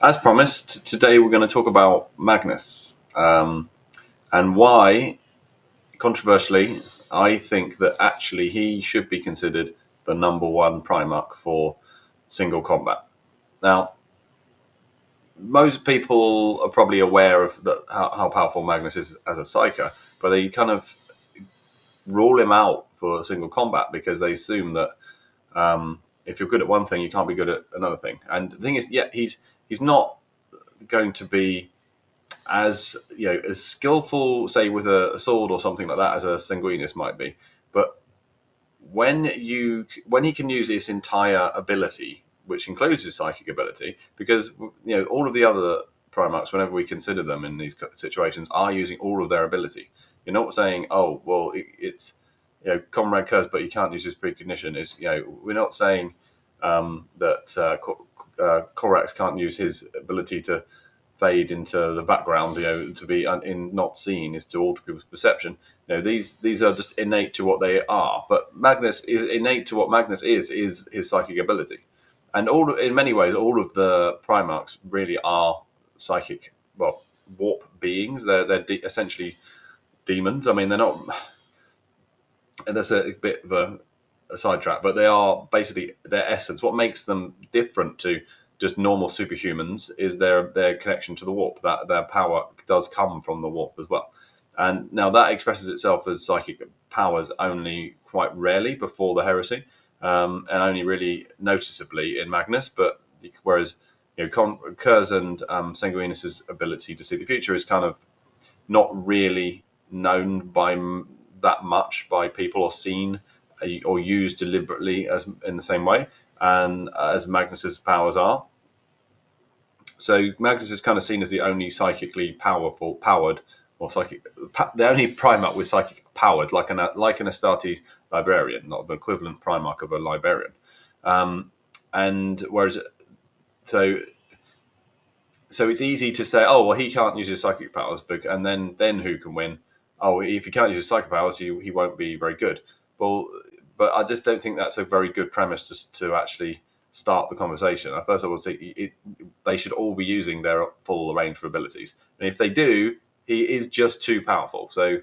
As promised, today we're going to talk about Magnus and why, controversially, I think that actually he should be considered the number one Primarch for single combat. Now, most people are probably aware of how powerful Magnus is as a psyker, but they kind of rule him out for single combat because they assume that if you're good at one thing, you can't be good at another thing. And the thing is, yeah, he's not going to be as skillful, say with a sword or something like that, as a Sanguinus might be. But when he can use his entire ability, which includes his psychic ability, because all of the other Primarchs, whenever we consider them in these situations, are using all of their ability. You're not saying, oh well, it's Comrade Curse, but he can't use his precognition. We're not saying that Korax can't use his ability to fade into the background, to be not seen, is to alter people's perception. These are just innate to what they are. But Magnus is innate to what Magnus is his psychic ability, and in many ways, all of the Primarchs really are psychic, well, warp beings. They're essentially demons. I mean, they're not. And that's a bit of a sidetrack, but they are basically their essence. What makes them different to just normal superhumans is their connection to the warp. That their power does come from the warp as well. And now that expresses itself as psychic powers only quite rarely before the heresy, and only really noticeably in Magnus. But whereas Kurz and Sanguinus's ability to see the future is kind of not really known by that much by people, or seen or used deliberately as in the same way, and as Magnus's powers are. So Magnus is kind of seen as the only psychically powered, or the only Primarch with psychic powers, like an Astartes librarian, not the equivalent Primarch of a librarian. And whereas, so it's easy to say, oh well, he can't use his psychic powers, and then who can win? Oh, if he can't use his psychic powers, he won't be very good. Well, but I just don't think that's a very good premise to actually start the conversation. First of all, they should all be using their full range of abilities, and if they do, he is just too powerful. So,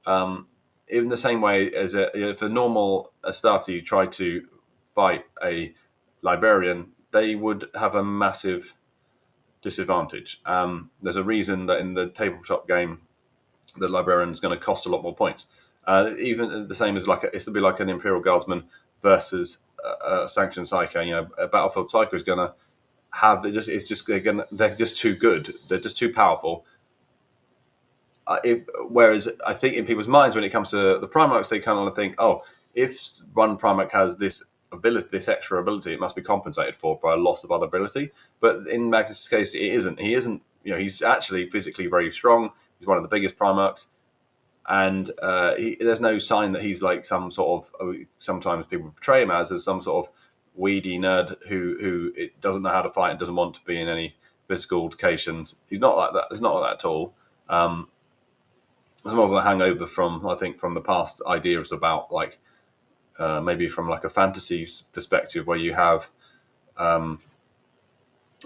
in the same way as if a normal Astarte tried to fight a librarian, they would have a massive disadvantage. There's a reason that in the tabletop game, the librarian is going to cost a lot more points. Even the same as it's to be like an Imperial Guardsman versus a sanctioned psycho. A battlefield psycho is going to have they're just too good. They're just too powerful. Whereas I think in people's minds, when it comes to the Primarchs, they kind of think, oh, if one Primarch has this ability, this extra ability, it must be compensated for by a loss of other ability. But in Magnus' case, it isn't. He isn't. He's actually physically very strong. He's one of the biggest Primarchs, and there's no sign that he's like some sort of. Sometimes people portray him as some sort of weedy nerd who doesn't know how to fight and doesn't want to be in any physical altercations. He's not like that. He's not like that at all. There's more of a hangover from the past ideas about maybe from like a fantasy perspective, where you have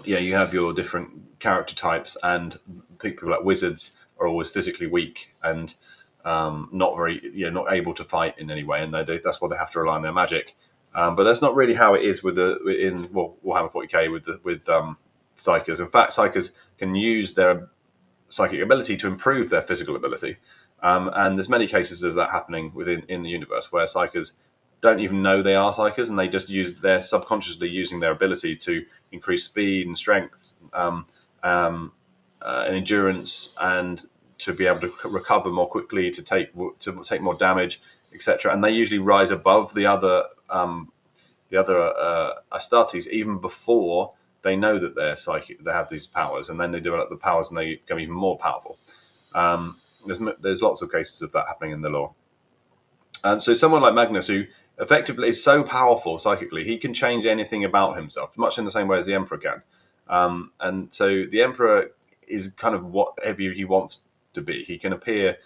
you have your different character types, and people like wizards are always physically weak and not not able to fight in any way, and that's why they have to rely on their magic. But that's not really how it is in Warhammer 40k with psychers. In fact, psychers can use their psychic ability to improve their physical ability, and there's many cases of that happening in the universe where psychers don't even know they are psychers, and they just they're subconsciously using their ability to increase speed and strength, and endurance, and to be able to recover more quickly, to take more damage, etc. And they usually rise above the other Astartes even before they know that they're psychic. They have these powers, and then they develop the powers, and they become even more powerful. There's lots of cases of that happening in the lore. So someone like Magnus, who effectively is so powerful psychically, he can change anything about himself, much in the same way as the Emperor can. And so the Emperor is kind of whatever he wants to be. He can appear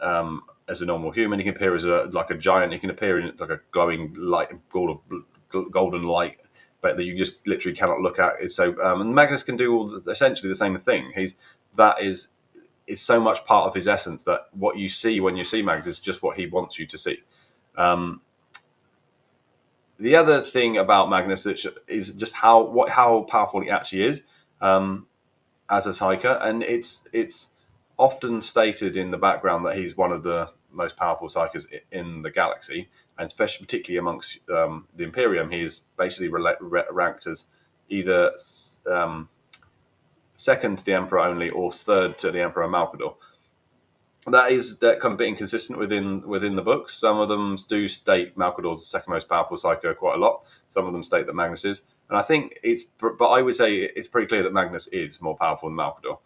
as a normal human. He can appear as like a giant. He can appear in like a glowing light, golden light, but that you just literally cannot look at. Is so, and Magnus can do essentially the same thing. That is so much part of his essence that what you see when you see Magnus is just what he wants you to see. The other thing about Magnus is just how powerful he actually is as a psyker, and it's often stated in the background that he's one of the most powerful psychers in the galaxy, and especially particularly amongst the Imperium. He is basically ranked as either second to the Emperor only or third to the Emperor Malkador. That kind of bit inconsistent within the books. Some of them do state Malkador's the second most powerful psycho quite a lot. Some of them state that Magnus is, and I think but I would say it's pretty clear that Magnus is more powerful than Malkador,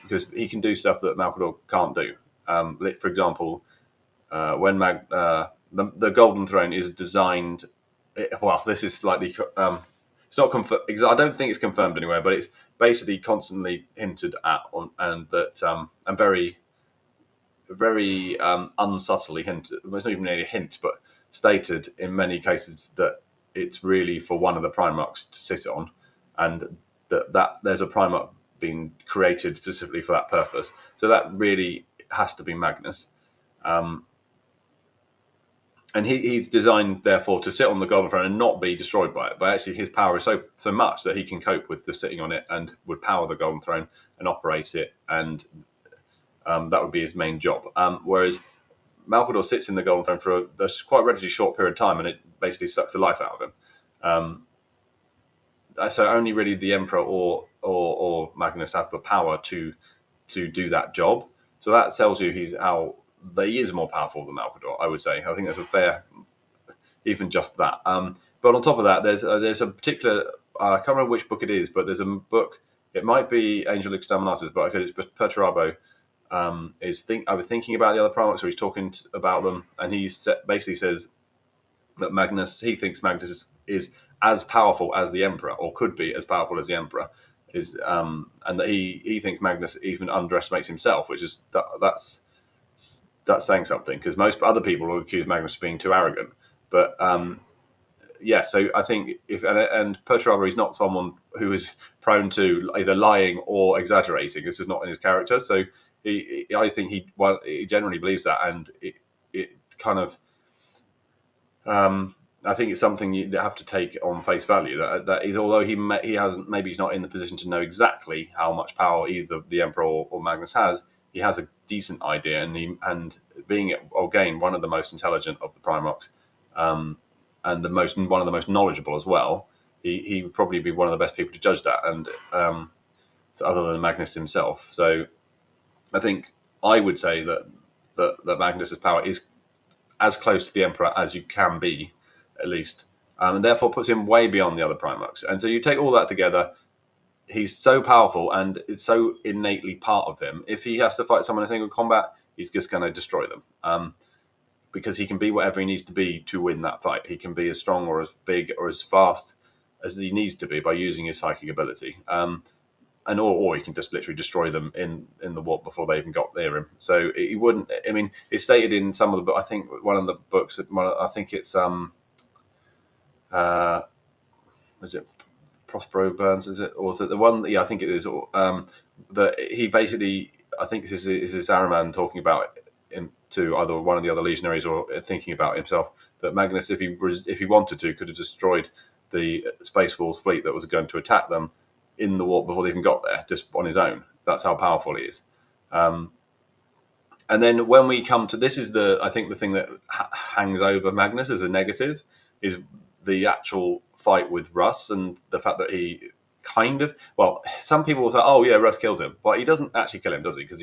because he can do stuff that Malkador can't do. For example, when the Golden Throne is designed, well, this is slightly it's not confirmed. I don't think it's confirmed anywhere, but it's basically constantly hinted at and very unsubtly hinted. It's not even really a hint, but stated in many cases that it's really for one of the Primarchs to sit on, and that there's a Primarch being created specifically for that purpose. So that really has to be Magnus. And he's designed, therefore, to sit on the Golden Throne and not be destroyed by it. But actually, his power is so much that he can cope with just sitting on it and would power the Golden Throne and operate it, and that would be his main job. Whereas Malkador sits in the Golden Throne for a quite relatively short period of time, and it basically sucks the life out of him. So only really the Emperor or Magnus have the power to do that job. So that tells you he is more powerful than Malkador, I would say. I think that's a fair, even just that. But on top of that, there's a particular, I can't remember which book it is, but there's a book, it might be Angel Exterminatus, but it's Perturabo, I was thinking about the other Primarchs, so he's talking about them, and he basically says that he thinks Magnus is as powerful as the Emperor, or could be as powerful as the Emperor, and that he thinks Magnus even underestimates himself, which is that's saying something, because most other people will accuse Magnus of being too arrogant. But so I think and Perturabo is not someone who is prone to either lying or exaggerating. This is not in his character. So I think he generally believes that, and it kind of I think it's something you have to take on face value. That is, although he hasn't, maybe he's not in the position to know exactly how much power either the Emperor or Magnus has. He has a decent idea, and being again one of the most intelligent of the Primarchs, and one of the most knowledgeable as well. He would probably be one of the best people to judge that, and so other than Magnus himself. So I think I would say that Magnus's power is as close to the Emperor as you can be, at least, and therefore puts him way beyond the other Primarchs. And so you take all that together. He's so powerful, and it's so innately part of him. If he has to fight someone in single combat, he's just going to destroy them, because he can be whatever he needs to be to win that fight. He can be as strong or as big or as fast as he needs to be by using his psychic ability, or he can just literally destroy them in the warp before they even got near him. So he wouldn't. I mean, it's stated in some of the books. I think one of the books. I think it's was it Prospero Burns, is it, or the one? Yeah, I think it is. That he basically, I think this is Saruman talking about him to either one of the other legionaries or thinking about himself. That Magnus, if he wanted to, could have destroyed the Space Wolves fleet that was going to attack them in the warp before they even got there, just on his own. That's how powerful he is. And then when we come to this, is I think the thing that hangs over Magnus as a negative is the actual fight with Russ, and the fact that he some people will say, oh yeah, Russ killed him, but he doesn't actually kill him, does he? Because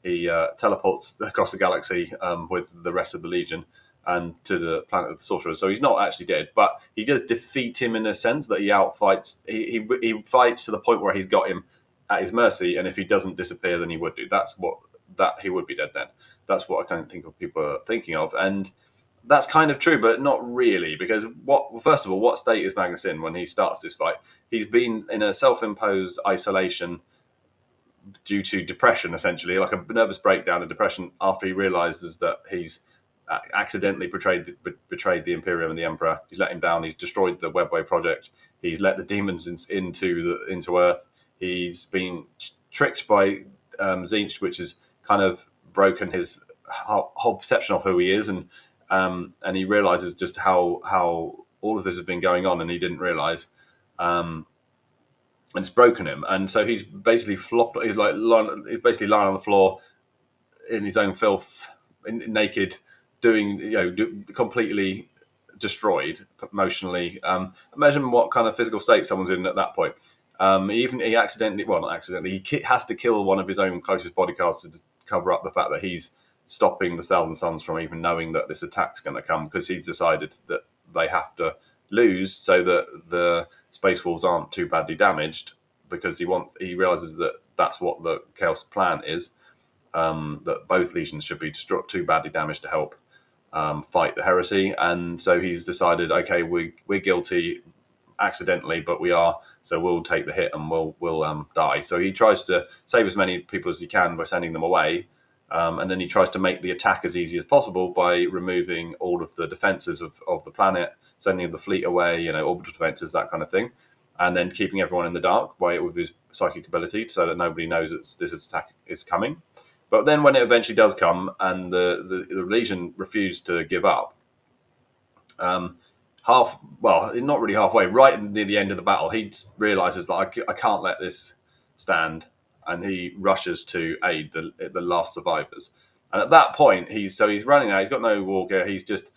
he teleports across the galaxy with the rest of the Legion and to the planet of the Sorcerers, so he's not actually dead, but he does defeat him in a sense that he outfights. He fights to the point where he's got him at his mercy, and if he doesn't disappear, then he would do. That he would be dead then. That's what I kind of think of people are thinking of, and that's kind of true, but not really, because first of all, what state is Magnus in when he starts this fight? He's been in a self-imposed isolation due to depression, essentially, like a nervous breakdown and depression, after he realizes that he's accidentally betrayed the Imperium and the Emperor. He's let him down. He's destroyed the Webway project. He's let the demons into Earth. He's been tricked by Tzeentch, which has kind of broken his whole perception of who he is, and he realizes just how all of this has been going on, and he didn't realize. And it's broken him, and so he's basically flopped. He's basically lying on the floor in his own filth, naked, doing completely destroyed emotionally. Imagine what kind of physical state someone's in at that point. He accidentally, well, not accidentally, he has to kill one of his own closest bodyguards to cover up the fact that he's stopping the Thousand Sons from even knowing that this attack's going to come, because he's decided that they have to lose so that the Space Wolves aren't too badly damaged, because he realizes that that's what the Chaos plan is. That both legions should be too badly damaged to help fight the heresy, and so he's decided, okay, we're guilty accidentally, but we are, so we'll take the hit and we'll die. So he tries to save as many people as he can by sending them away, and then he tries to make the attack as easy as possible by removing all of the defenses of the planet, sending the fleet away, orbital defenses, that kind of thing, and then keeping everyone in the dark with his psychic ability so that nobody knows this attack is coming. But then when it eventually does come, and the Legion refuse to give up, not really halfway, right near the end of the battle, he realizes that I can't let this stand, and he rushes to aid the last survivors. And at that point, he's running out. He's got no war gear. He's just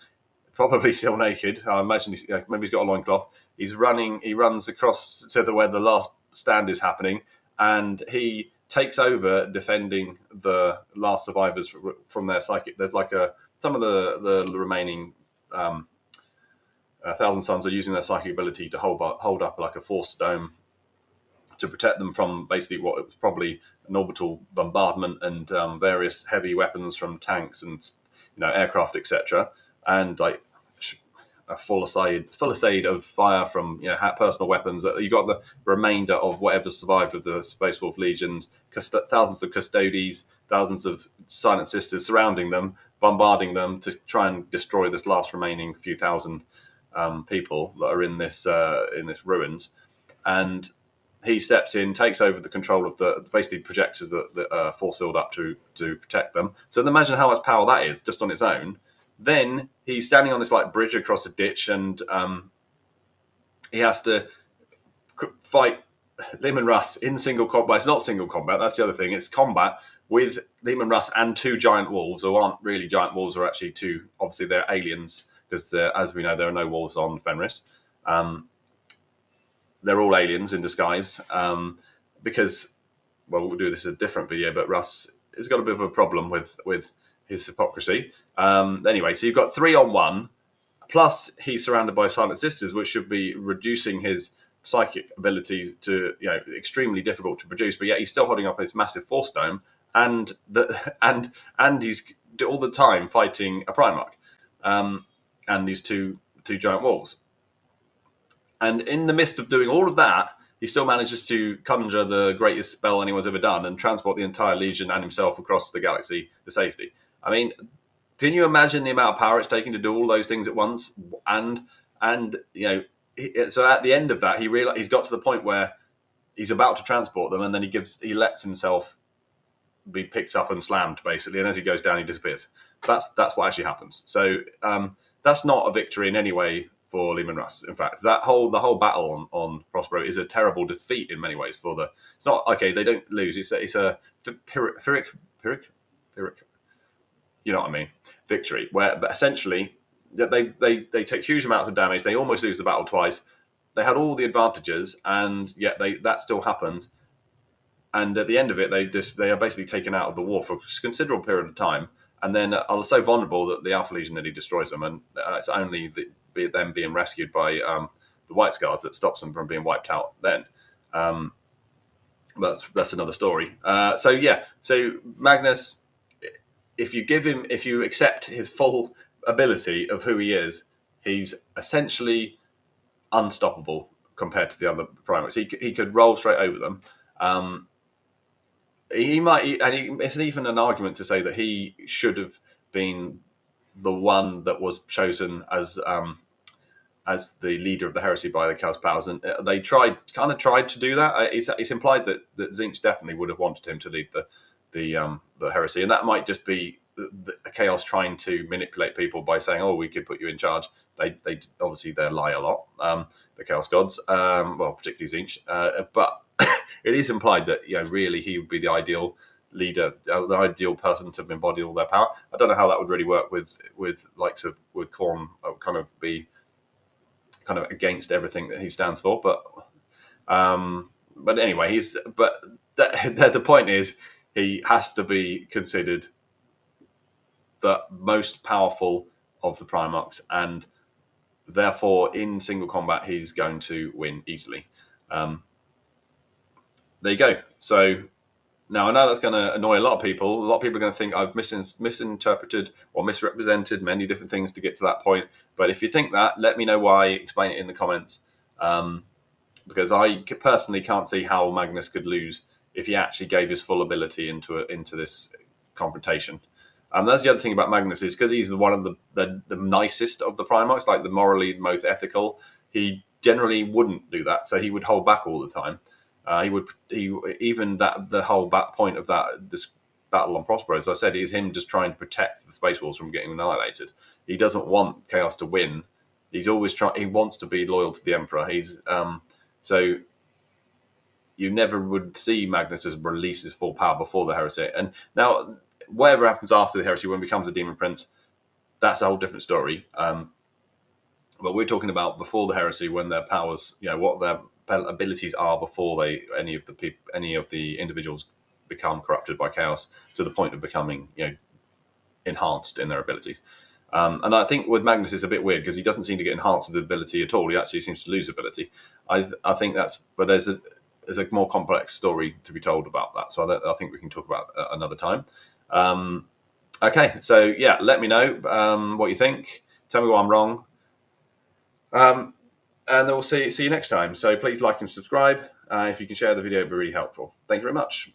probably still naked. I imagine maybe he's got a loincloth. He's running. He runs across to where the last stand is happening, and he takes over defending the last survivors from their psychic. There's some of the remaining Thousand Sons are using their psychic ability to hold up like a force dome to protect them from basically what was probably an orbital bombardment and various heavy weapons from tanks and aircraft, etc. And like a full assaid of fire from personal weapons. You got the remainder of whatever survived of the Space Wolf legions, thousands of custodes, thousands of Silent Sisters surrounding them, bombarding them to try and destroy this last remaining few thousand people that are in this ruins. And he steps in, takes over the control of basically projects the force field up to protect them. So imagine how much power that is just on its own. Then he's standing on this bridge across a ditch, and he has to fight Leman Russ in single combat. It's not single combat, that's the other thing. It's combat with Leman Russ and two giant wolves, who aren't really giant wolves, are actually two. Obviously, they're aliens, because as we know, there are no wolves on Fenris. They're all aliens in disguise, because, well, we'll do this in a different video, but Russ has got a bit of a problem with his hypocrisy. Anyway, so you've got 3-on-1, plus he's surrounded by Silent Sisters, which should be reducing his psychic ability to extremely difficult to produce, but yet he's still holding up his massive force dome, and he's all the time fighting a Primarch, and these two giant wolves. And in the midst of doing all of that, he still manages to conjure the greatest spell anyone's ever done and transport the entire Legion and himself across the galaxy to safety. I mean, can you imagine the amount of power it's taking to do all those things at once? And so at the end of that, he's got to the point where he's about to transport them, and then he lets himself be picked up and slammed, basically. And as he goes down, he disappears. That's what actually happens. So that's not a victory in any way for Leman Russ. In fact, the whole battle on Prospero is a terrible defeat in many ways. It's not okay. They don't lose. It's a Pyrrhic. You know what I mean? Victory, but essentially they take huge amounts of damage. They almost lose the battle twice. They had all the advantages, and yet that still happened. And at the end of it, they are basically taken out of the war for a considerable period of time, and then are so vulnerable that the Alpha Legion nearly destroys them. And it's only them being rescued by the White Scars that stops them from being wiped out. Then, that's another story. So Magnus, if you accept his full ability of who he is, he's essentially unstoppable compared to the other Primarchs. He could roll straight over them. It's even an argument to say that he should have been the one that was chosen as the leader of the heresy by the Chaos Powers, and they tried to do that. It's implied that Zinch definitely would have wanted him to lead the heresy, and that might just be the Chaos trying to manipulate people by saying, "Oh, we could put you in charge." They obviously they lie a lot, the Chaos Gods, well, particularly Zinch, but it is implied that really he would be the ideal leader, the ideal person to embody all their power. I don't know how that would really work with likes of with Khorne, kind of be kind of against everything that he stands for. But anyway, the point is he has to be considered the most powerful of the Primarchs, and therefore in single combat he's going to win easily. There you go. So now I know that's going to annoy a lot of people. A lot of people are going to think I've misinterpreted or misrepresented many different things to get to that point. But if you think that, let me know why. Explain it in the comments. Because I personally can't see how Magnus could lose if he actually gave his full ability into this confrontation. That's the other thing about Magnus, is because he's one of the nicest of the Primarchs, like the morally most ethical. He generally wouldn't do that, so he would hold back all the time. The whole point of this battle on Prospero, as I said, is him just trying to protect the Space Wolves from getting annihilated. He doesn't want Chaos to win. He wants to be loyal to the Emperor. So you never would see Magnus release his full power before the heresy. And now, whatever happens after the heresy, when he becomes a Demon Prince, that's a whole different story. But we're talking about before the heresy, when their powers, what their abilities are before any of the individuals become corrupted by chaos to the point of becoming enhanced in their abilities. And I think with Magnus it's a bit weird because he doesn't seem to get enhanced with ability at all. He actually seems to lose ability. I think but there's a more complex story to be told about that. So I think we can talk about another time. Okay, so yeah, let me know what you think. Tell me what I'm wrong. And then we'll see you next time. So please like and subscribe. If you can share the video, it'd be really helpful. Thank you very much.